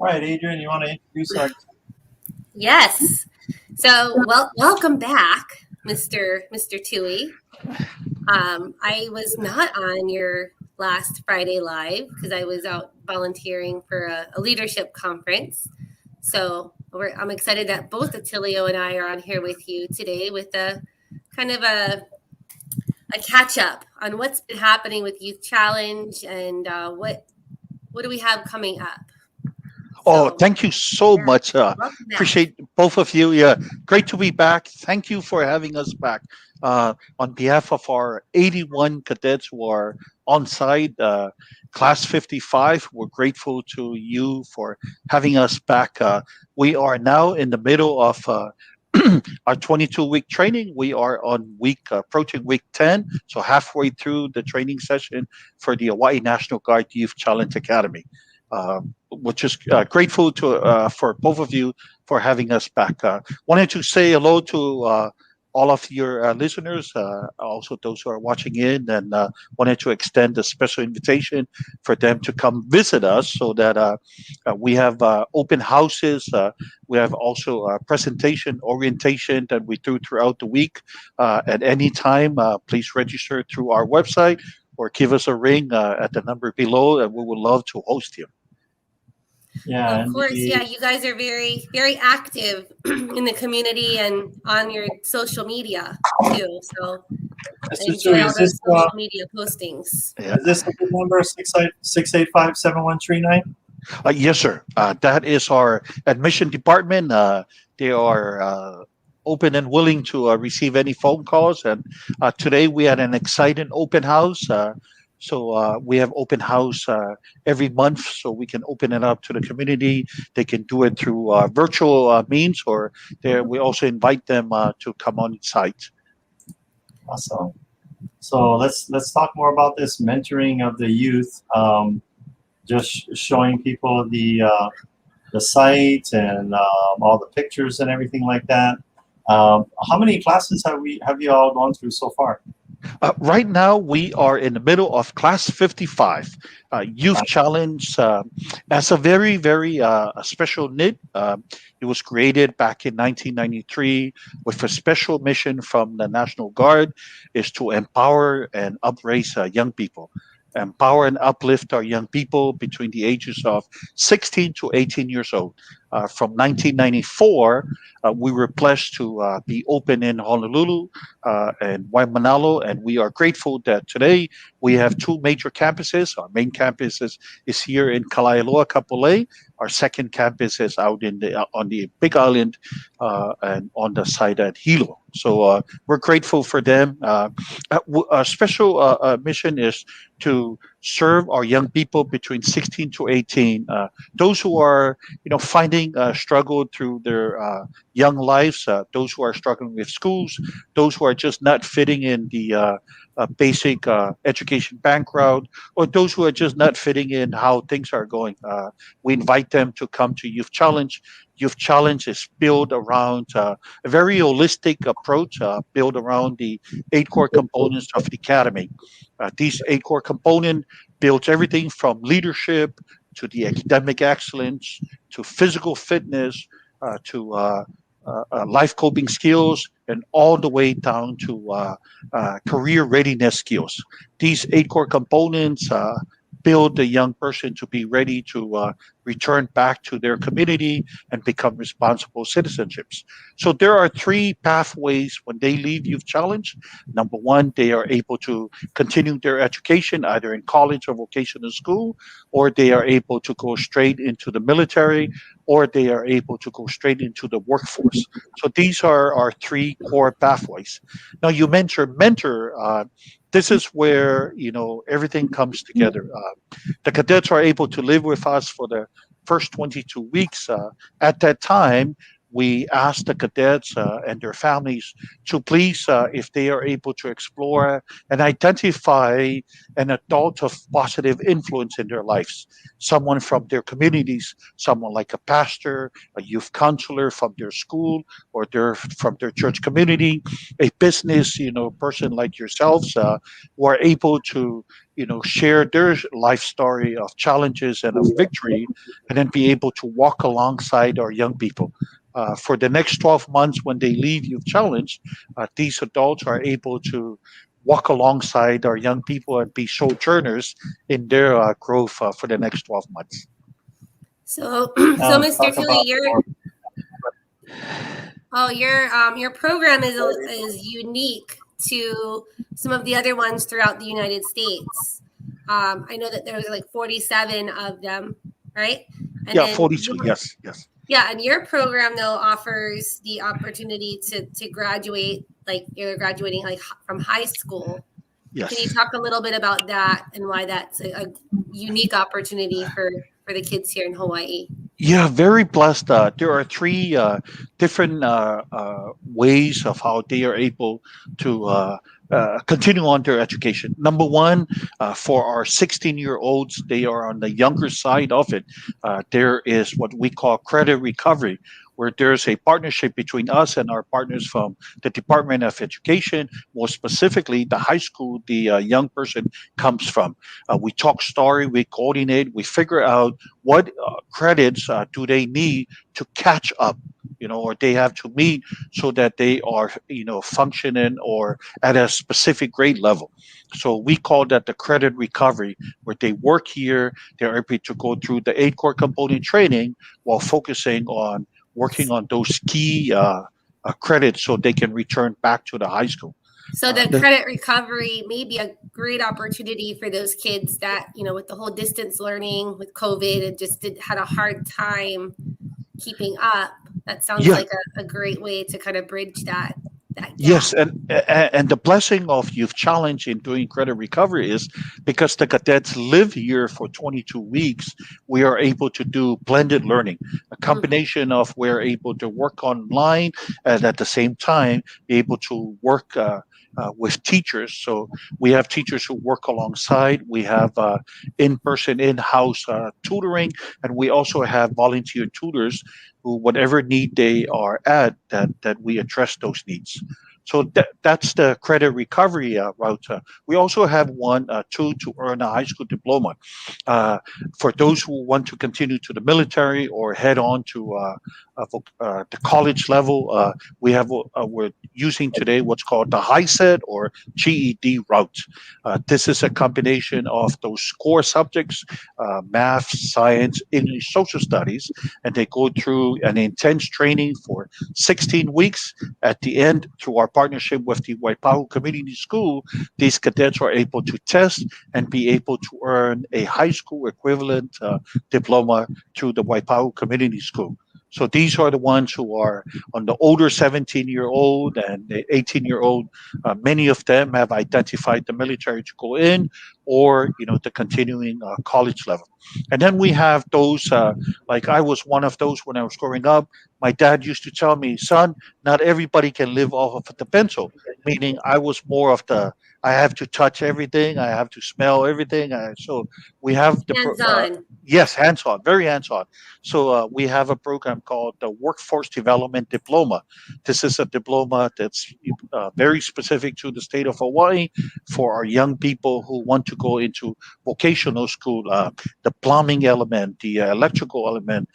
All right, Adrian, you want to introduce our? Yes. So, welcome back, Mr. Tui. I was not on your last Friday live because I was out volunteering for a leadership conference. So I'm excited that both Attilio and I are on here with you today with a kind of a catch up on what's been happening with Youth Challenge and what do we have coming up. Oh, So, thank you so yeah, much. welcome back. Appreciate both of you. Yeah, great to be back. Thank you for having us back. On behalf of our 81 cadets who are on site, class 55, we're grateful to you for having us back. We are now in the middle of our 22-week training. We are on approaching week 10, so halfway through the training session for the Hawaii National Guard Youth Challenge Academy. Which is grateful to for both of you for having us back. Wanted to say hello to all of your listeners, also those who are watching in, and wanted to extend a special invitation for them to come visit us so that we have open houses. We have also presentation orientation that we do throughout the week. At any time, please register through our website or give us a ring at the number below, and we would love to host you. Yeah, of course, yeah, you guys are very, very active in the community and on your social media too. So I enjoy all those social media postings. Yeah. Is this a good number? 685-7139? Yes, sir. That is our admission department. They are open and willing to receive any phone calls. And today we had an exciting open house. So we have open house every month, so we can open it up to the community. They can do it through virtual means, or we also invite them to come on site. Awesome. So let's talk more about this mentoring of the youth. Just showing people the site and all the pictures and everything like that. How many classes have you all gone through so far? Right now, we are in the middle of class 55, Youth Challenge, as a very, very special NIT. It was created back in 1993 with a special mission from the National Guard, is to empower and upraise young people. Empower and uplift our young people between the ages of 16 to 18 years old. From 1994, we were blessed to be open in Honolulu and Waimanalo, and we are grateful that today we have two major campuses. Our main campus is here in Kalailoa, Kapolei. Our second campus is out on the Big Island and on the side at Hilo. So we're grateful for them. Our special mission is to serve our young people between 16 to 18. Those who are, finding struggle through their young lives. Those who are struggling with schools. Those who are just not fitting in the basic education background, or those who are just not fitting in how things are going. We invite them to come to Youth Challenge. Youth Challenge is built around a very holistic approach, built around the 8 core components of the academy. These 8 core components builds everything from leadership to the academic excellence to physical fitness to life coping skills, and all the way down to career readiness skills. These 8 core components build the young person to be ready to return back to their community and become responsible citizenships. So there are 3 pathways when they leave Youth Challenge. Number one, they are able to continue their education either in college or vocational school, or they are able to go straight into the military, or they are able to go straight into the workforce. So these are our 3 core pathways. Now you mentioned mentor. This is where everything comes together. The cadets are able to live with us for the first 22 weeks. At that time, we ask the cadets and their families to please, if they are able to explore and identify an adult of positive influence in their lives, someone from their communities, someone like a pastor, a youth counselor from their school or from their church community, a business, person like yourselves, who are able to, share their life story of challenges and of victory, and then be able to walk alongside our young people. For the next 12 months, when they leave Youth Challenge, these adults are able to walk alongside our young people and be sojourners in their growth for the next 12 months. So, Now so let's Mr. talk Tui, about your program is unique to some of the other ones throughout the United States. I know that there was like 47 of them, right? And Yeah, then 42. Yes, yes. yeah, and your program though offers the opportunity to graduate, like you're graduating like from high school. Can you Yes. talk a little bit about that and why that's a unique opportunity for the kids here in Hawaii? Yeah, very blessed. There are three different ways of how they are able to continue on their education. Number one, for our 16-year-olds, they are on the younger side of it. There is what we call credit recovery, where there's a partnership between us and our partners from the Department of Education, more specifically the high school the young person comes from. We talk story, we coordinate, we figure out what credits do they need to catch up, or they have to meet so that they are, functioning or at a specific grade level. So we call that the credit recovery, where they work here, they're able to go through the 8 core component training while focusing on working on those key credits so they can return back to the high school. So the The- credit recovery may be a great opportunity for those kids that, with the whole distance learning with COVID and just had a hard time keeping up. That sounds yeah, like a great way to kind of bridge that gap. yes, and the blessing of Youth Challenge in doing credit recovery is because the cadets live here for 22 weeks, we are able to do blended learning, a combination of we're able to work online and at the same time be able to work with teachers. So we have teachers who work alongside. We have in-person, in-house tutoring, and we also have volunteer tutors who, whatever need they are at, that we address those needs. So that's the credit recovery route. We also have one, to earn a high school diploma. Uh, for those who want to continue to the military or head on to the college level, we're using today what's called the high set or GED route. This is a combination of those core subjects, math, science, English, social studies, and they go through an intense training for 16 weeks. At the end, through our partnership with the Waipahu Community School, these cadets are able to test and be able to earn a high school equivalent diploma through the Waipahu Community School. So these are the ones who are on the older 17-year-old and the 18-year-old. Many of them have identified the military to go in, or the continuing college level. And then we have those, like I was one of those when I was growing up. My dad used to tell me, son, not everybody can live off of the pencil, meaning I was more of the, I have to touch everything, I have to smell everything. So we have Hands on. yes, hands on, very hands on. So we have a program called the Workforce Development Diploma. This is a diploma that's very specific to the state of Hawaii for our young people who want to go into vocational school, the plumbing element, the electrical element,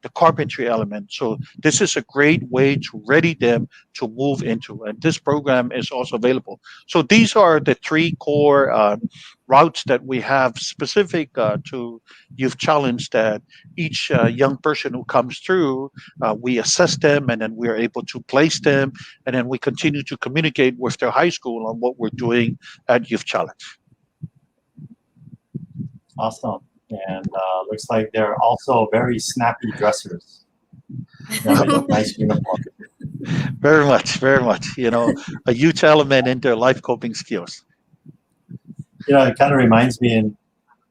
the carpentry element. So this is a great way to ready them to move into, and this program is also available. So these are the three core routes that we have specific to Youth Challenge, that each young person who comes through, we assess them and then we are able to place them, and then we continue to communicate with their high school on what we're doing at Youth Challenge. Awesome. And looks like they're also very snappy dressers. Nice uniform. Very much, very much. A huge element in their life coping skills. It kind of reminds me, and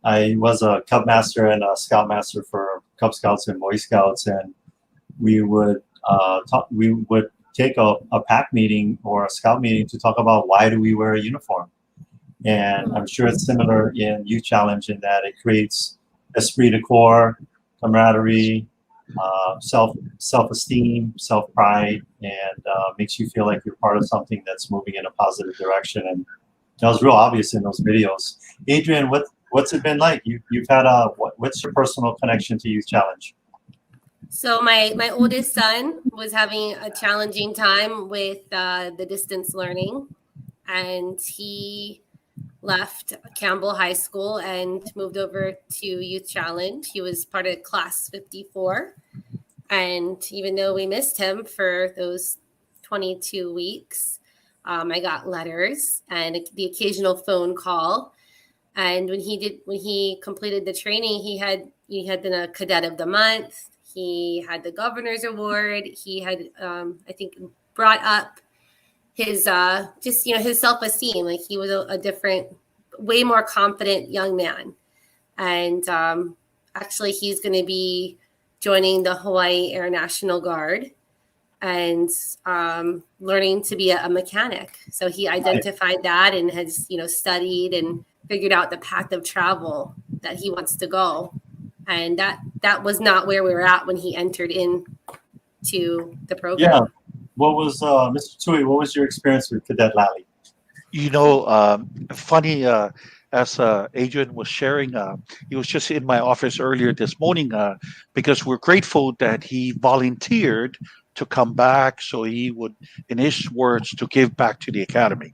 I was a Cub Master and a Scout Master for Cub Scouts and Boy Scouts, and we would we would take a pack meeting or a scout meeting to talk about why do we wear a uniform. And I'm sure it's similar in Youth Challenge in that it creates esprit de corps, camaraderie, self-esteem, self-pride, and makes you feel like you're part of something that's moving in a positive direction. And that was real obvious in those videos. Adrian, what's it been like? You've had what's your personal connection to Youth Challenge? So my oldest son was having a challenging time with the distance learning, and he left Campbell High School and moved over to Youth Challenge. He was part of class 54. And even though we missed him for those 22 weeks, I got letters and the occasional phone call. And when he completed the training, he had been a cadet of the month. He had the governor's award. He had, I think, brought up his his self-esteem. Like he was a different, way more confident young man. And actually, he's going to be joining the Hawaii Air National Guard and learning to be a mechanic. So he identified that and has studied and figured out the path of travel that he wants to go. And that was not where we were at when he entered into the program. Yeah. What was Mr. Tui? What was your experience with Cadet Lally? Funny. As Adrian was sharing, he was just in my office earlier this morning because we're grateful that he volunteered to come back, so he would, in his words, to give back to the academy.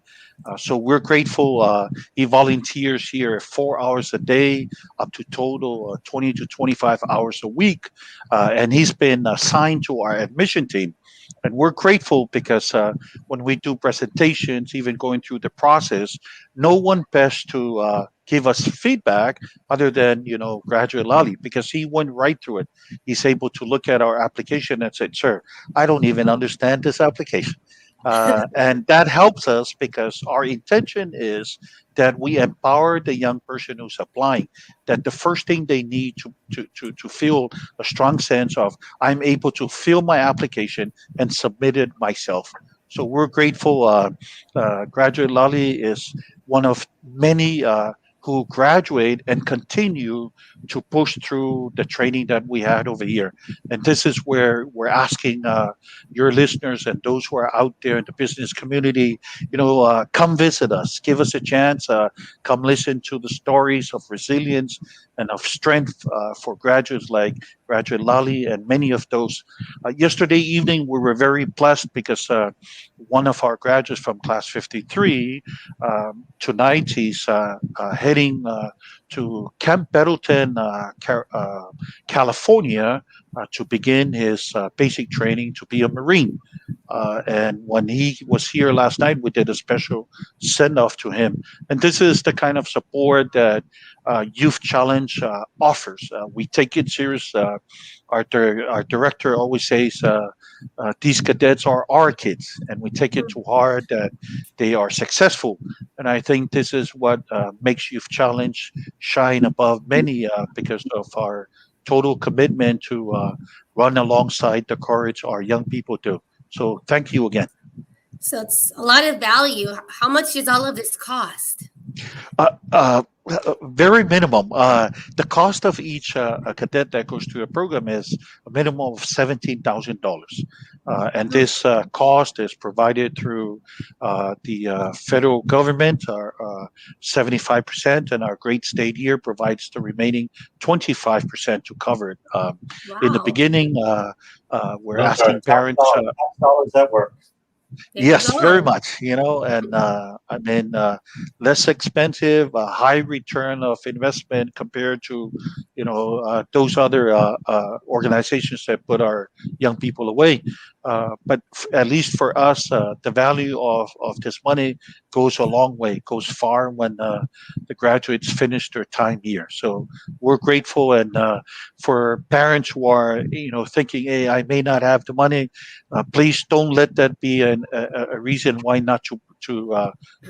So we're grateful. He volunteers here 4 hours a day, up to total 20 to 25 hours a week, and he's been assigned to our admission team. And we're grateful because when we do presentations, even going through the process, no one best to give us feedback other than, Graduate Lally, because he went right through it. He's able to look at our application and say, sir, I don't even understand this application. And that helps us because our intention is that we empower the young person who's applying, that the first thing they need to feel a strong sense of, I'm able to fill my application and submit it myself. So we're grateful. Graduate Lali is one of many who graduate and continue to push through the training that we had over here. And this is where we're asking your listeners and those who are out there in the business community, come visit us, give us a chance, come listen to the stories of resilience and of strength for graduates like Graduate Lali and many of those. Yesterday evening, we were very blessed because one of our graduates from class 53, tonight he's heading to Camp Pendleton, California, to begin his basic training to be a Marine. And when he was here last night, we did a special send off to him. And this is the kind of support that Youth Challenge offers. We take it serious. Our director always says these cadets are our kids, and we take it to heart that they are successful. And I think this is what makes Youth Challenge shine above many because of our total commitment to run alongside the courage our young people do. So thank you again. So it's a lot of value. How much does all of this cost? Very minimum. The cost of each cadet that goes through a program is a minimum of $17,000, and this cost is provided through the federal government, our 75%, and our great state here provides the remaining 25% to cover it. In the beginning, we're asking parents. How does that work? Yes, very much. And less expensive, a high return of investment compared to, those other organizations that put our young people away. But at least for us, the value of this money goes a long way, goes far when the graduates finish their time here. So we're grateful, and for parents who are, thinking, hey, I may not have the money, please don't let that be a reason why not to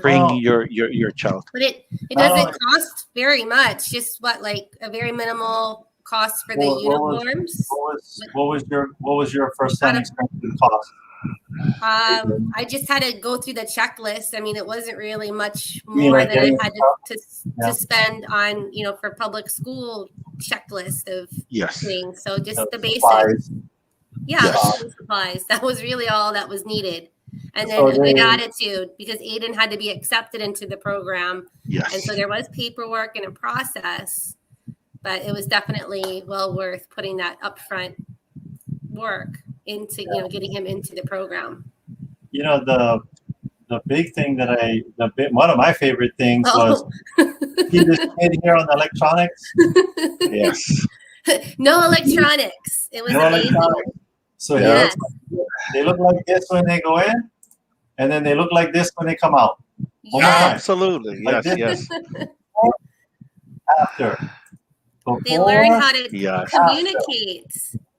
bring your child. But it doesn't cost very much. Just like a very minimal costs for the uniforms. What was your first time experience with cost? I just had to go through the checklist. I mean, it wasn't really much mean, more like than I getting had Yeah. to spend on, for public school checklist of Yes. things. So just the supplies. basics. Yeah, Yes. the school supplies. That was really all that was needed. And then So a good they- attitude, because Aiden had to be accepted into the program. Yes. And so there was paperwork and a process, but it was definitely well worth putting that upfront work into, getting him into the program. The big thing that one of my favorite things was see this kid here on the electronics. Yes. No electronics. It was No amazing. electronics. So Yes. they look like this when they go in, and then they look like this when they come out. Yes. Absolutely. Like Yes. this. Yes. After. They learn Before, how to Yes. communicate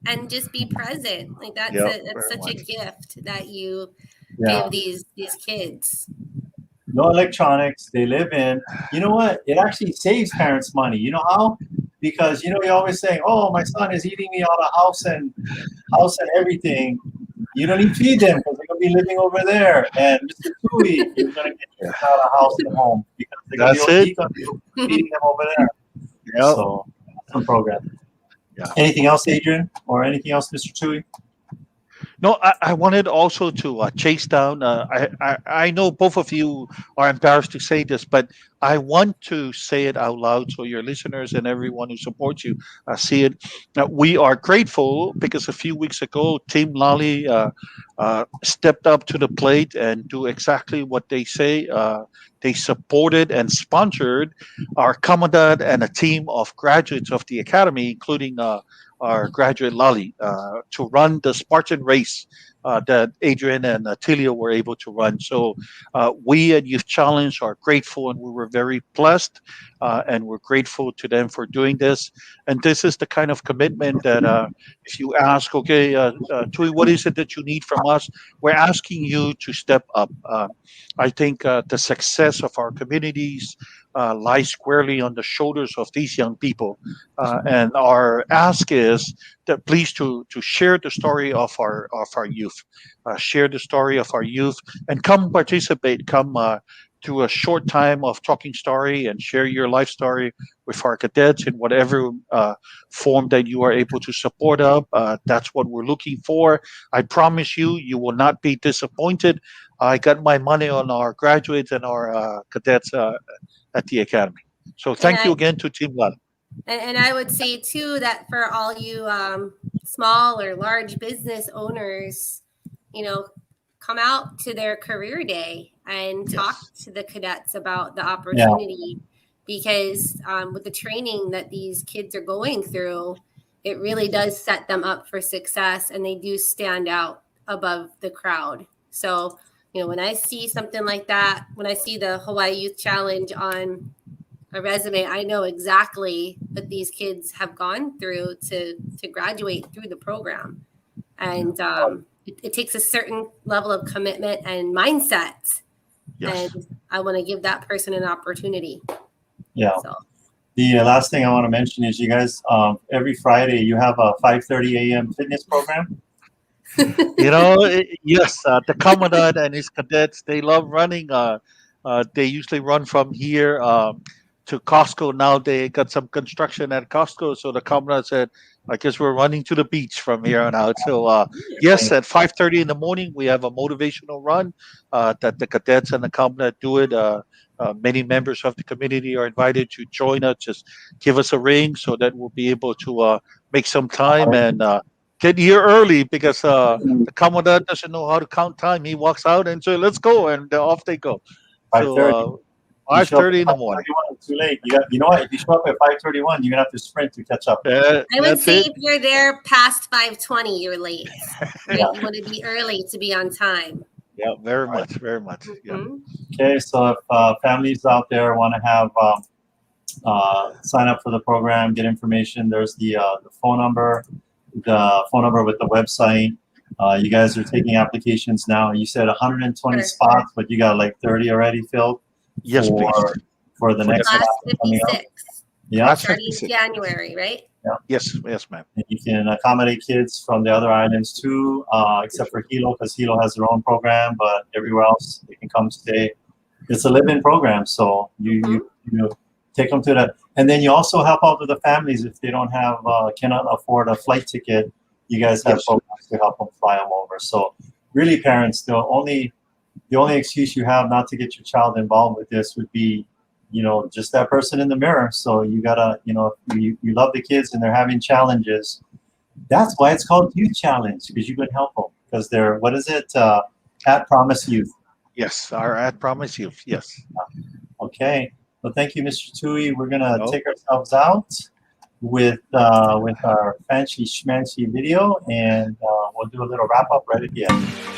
and just be present. Like that's Yep, that's very such a much. gift that you yeah. give these kids. No electronics. They live in. You know what? It actually saves parents money. You know how? Because you're always saying, "Oh, my son is eating me out of house and everything." You don't need to feed them because they're gonna be living over there. And Mr. Tui is gonna get you out of house and home because That's it. he's gonna be feeding them over there. Yep. So awesome program. Yeah. Anything else, Adrian, or anything else, Mr. Tui? No, I wanted also to chase down. I know both of you are embarrassed to say this, but I want to say it out loud so your listeners and everyone who supports you see it. We are grateful because a few weeks ago, Team Lali stepped up to the plate and do exactly what they say. They supported and sponsored our commandant and a team of graduates of the academy, including our graduate Lali, to run the Spartan race that Adrian and Tilia were able to run. So we at Youth Challenge are grateful, and we were very blessed, and we're grateful to them for doing this. And this is the kind of commitment that if you ask, okay, Tui, what is it that you need from us? We're asking you to step up. I think the success of our communities lies squarely on the shoulders of these young people. And our ask is that please to share the story of our youth, share the story of our youth, and come participate. Come to a short time of talking story and share your life story with our cadets in whatever form that you are able to support up. That's what we're looking for. I promise you, you will not be disappointed. I got my money on our graduates and our cadets at the academy. So thank you again to Team Lali. And I would say too that for all you small or large business owners, come out to their career day and talk to the cadets about the opportunity, because with the training that these kids are going through, it really does set them up for success, and they do stand out above the crowd. So, when I see something like that, when I see the Hawaii Youth Challenge on a resume, I know exactly what these kids have gone through to graduate through the program. And it takes a certain level of commitment and mindset. Yes. And I want to give that person an opportunity. Yeah. So. The last thing I want to mention is you guys, every Friday you have a 5:30 a.m. fitness program. Yes, the commandant and his cadets, they love running. They usually run from here to Costco. Now they got some construction at Costco, so the commandant said, I guess we're running to the beach from here on out. So yes, at 5:30 in the morning, we have a motivational run that the cadets and the commandant do it. Many members of the community are invited to join us. Just give us a ring so that we'll be able to make some time and get here early, because the commandant doesn't know how to count time. He walks out and says, let's go, and off they go. 5:30. So 5:30 in the morning. It's too late. You know what? If you show up at 5:31, you're gonna have to sprint to catch up. I would say if you're there past 5:20, you're late. Right? You want to be early to be on time. Yeah, very much, very much. Yeah. Okay, so if families out there want to have sign up for the program, get information, there's the phone number with the website. You guys are taking applications now. You said 120 spots, but you got like 30 already filled. Yes, please. For the next class coming up. 56. Yeah. Class starting in 56. January, right? Yes, yes, ma'am. And you can accommodate kids from the other islands too, except for Hilo, because Hilo has their own program, but everywhere else they can come stay. It's a live-in program, so you take them to that, and then you also help out with the families if they don't have cannot afford a flight ticket. You guys have Yes. programs to help them fly them over. So really, parents, the only excuse you have not to get your child involved with this would be, just that person in the mirror. So you gotta, you love the kids and they're having challenges. That's why it's called Youth Challenge, because you can help them because they're, what is it? At Promise Youth. Yes, our ad promise you. Yes. Okay. Well, thank you, Mr. Tui. We're gonna No. take ourselves out with our fancy schmancy video, and we'll do a little wrap up right at the end.